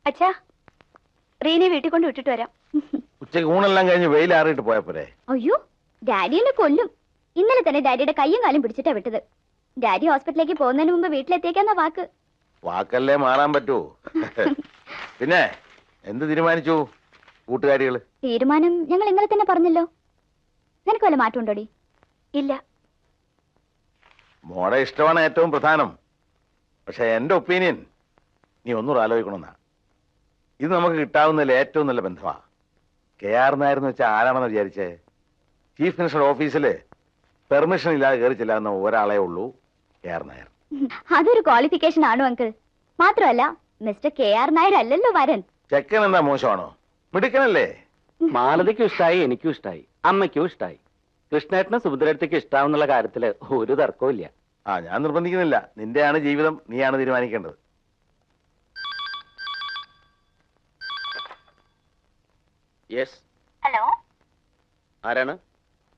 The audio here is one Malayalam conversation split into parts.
അച്ഛാ, റീനെ വീട്ടിൽ കൊണ്ട് വിട്ടിട്ട് വരാം. ഉച്ചയ്ക്ക് ഊണെല്ലാം കഴിഞ്ഞ് വെയിലാറിയിട്ട് പോയപ്പോരെ. അയ്യോ, ഡാഡി എന്നെ കൊല്ലും. ഇന്നലെ തന്നെ ഡാഡിയുടെ കയ്യും കാലും പിടിച്ചിട്ടാ വിട്ടത്. ഡാഡി ഹോസ്പിറ്റലിലേക്ക് പോകുന്നതിന് മുമ്പ് വീട്ടിലെത്തിയേക്കാന്ന വാക്ക്. വാക്കല്ലേ മാറാൻ പറ്റൂ. പിന്നെ എന്ത് തീരുമാനിച്ചു കൂട്ടുകാരികള്? തീരുമാനം ഞങ്ങൾ ഇന്നലെ തന്നെ പറഞ്ഞല്ലോ. നിനക്ക് വല്ല മാറ്റം ഉണ്ടോടി? ഇല്ല. മോടെ ഇഷ്ടമാണ് ഏറ്റവും പ്രധാനം. പക്ഷെ എന്റെ ഒപ്പീനിയൻ നീ ഒന്നുകൂടെ ആലോചിക്കണമെന്നാ. ഇത് നമുക്ക് കിട്ടാവുന്നതിൽ ഏറ്റവും നല്ല ബന്ധമാ. KR നായർ എന്ന് വെച്ചാൽ ആരാണെന്ന് വിചാരിച്ചേ? ചീഫ് മിനിസ്റ്റർ ഓഫീസില് പെർമിഷൻ ഇല്ലാതെ കയറി ചെല്ലാവുന്ന ഒരാളെ ഉള്ളൂ KR നായർ. അതൊരു ക്വാളിഫിക്കേഷൻ ആണോ അങ്കിൾ? മാത്രമല്ല മിസ്റ്റർ KR നായർ അല്ലല്ലോ വരൻ. ചെക്കൻ എന്താ മോശമാണോ? മിടുക്കനല്ലേ? മാലതിക്കും ഇഷ്ടായി, എനിക്കും ഇഷ്ടായി, അമ്മയ്ക്കും ഇഷ്ടായി. കൃഷ്ണേട്ടന് സുഭദ്രത്തേക്ക് ഇഷ്ടാവുന്നുള്ള കാര്യത്തില് ഒരു തർക്കവും ഇല്ല. ഞാൻ നിർബന്ധിക്കുന്നില്ല. നിന്റെയാണ് ജീവിതം, നീയാണ് തീരുമാനിക്കേണ്ടത്. യെസ്. ഹലോ, ആരാണ്?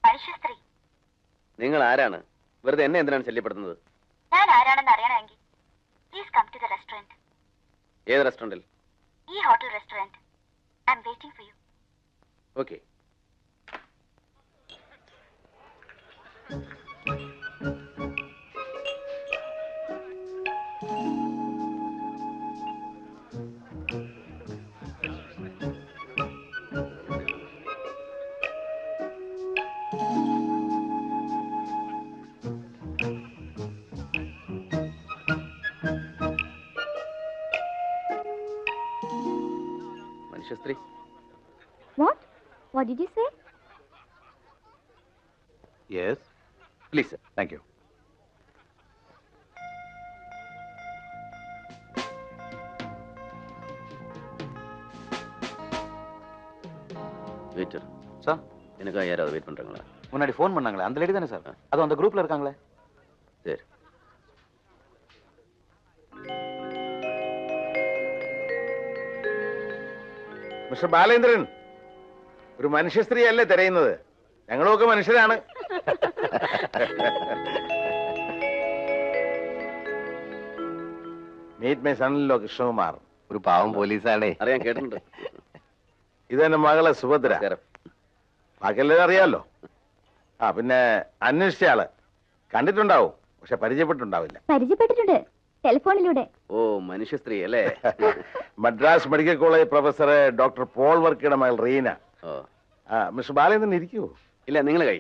മനുഷ്യസ്ത്രീ. നിങ്ങൾ ആരാണ്? വെറുതെ എന്നെ എന്തിനാണ് ശല്യപ്പെടുത്തുന്നത്? ഞാൻ ആരാണെന്ന് അറിയണമെങ്കിൽ please come to the restaurant. ഏത് റെസ്റ്റോറന്റിൽ? ഈ hotel restaurant. I am waiting for you. Okay. മനുഷ്യസ്ത്രീ. What? What did you say? Yes. Please, sir. Thank you. Waiter sir, எனக்காக யாராவது வெயிட் பண்ணுறாங்களா? முன்னாடி ஃபோன் பண்ணாங்களே அந்த லேடி தானே சார்? அது அந்த குரூப்ல இருக்காங்களே. சரி. മിസ്റ്റർ ബാലേന്ദ്രൻ, ഒരു മനുഷ്യ സ്ത്രീയല്ലേ തിരയുന്നത്? ഞങ്ങളൊക്കെ മനുഷ്യരാണ്. മീറ്റ് മൈ സണ്ണിലോ കൃഷ്ണകുമാർ. ഒരു പാവം പോലീസാണേ. അറിയാൻ കേട്ടിട്ടുണ്ട്. ഇതെന്റെ മകളെ സുഭദ്ര. ബാക്കിയെല്ലാം അറിയാമല്ലോ. പിന്നെ അന്വേഷിച്ച ആള് കണ്ടിട്ടുണ്ടാവും, പക്ഷെ പരിചയപ്പെട്ടുണ്ടാവില്ല. പരിചയപ്പെട്ടിട്ടുണ്ട്, ടെലിഫോണിലൂടെ. ഓ, മനുഷ്യസ്ത്രീ അല്ലേ? Madras medical college professor doctor Paul വർക്കിയുടെ മകൾ റീന. മിസ്റ്റർ ബാലേന്ദ്രൻ ഇരിക്കൂ. ഇല്ല, നിങ്ങൾ കൈ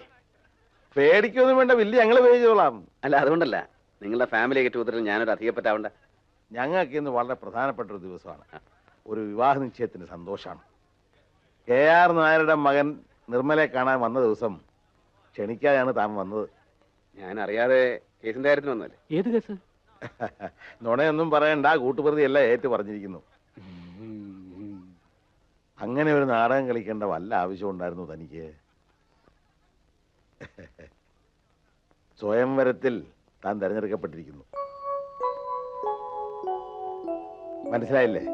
പേടിക്കൊന്നും വേണ്ട, വലിയ ഞങ്ങൾ പേ ചെയ്തോളാം. അല്ല, അതുകൊണ്ടല്ല, നിങ്ങളുടെ ഫാമിലി ഗെറ്റ് ഞാനൊരു അധികപ്പറ്റാവണ്ട. ഞങ്ങൾക്ക് ഇന്ന് വളരെ പ്രധാനപ്പെട്ട ഒരു ദിവസമാണ്. ഒരു വിവാഹ നിശ്ചയത്തിന് സന്തോഷമാണ്. KR നായരുടെ മകൻ നിർമ്മലെ കാണാൻ വന്ന ദിവസം ക്ഷണിക്കാതെയാണ് താൻ വന്നത്. ഞാൻ അറിയാതെ കേസിന്റെ കാര്യത്തിന് വന്നല്ലേ. ഏത് കേസ്? നുണയൊന്നും പറയണ്ട, കൂട്ടുപ്രതി എല്ലാം ഏറ്റു പറഞ്ഞിരിക്കുന്നു. അങ്ങനെ ഒരു നാടകം കളിക്കേണ്ട വല്ല ആവശ്യം ഉണ്ടായിരുന്നു തനിക്ക്? സ്വയംവരത്തിൽ താൻ തെരഞ്ഞെടുക്കപ്പെട്ടിരിക്കുന്നു. മനസ്സിലായില്ലേ?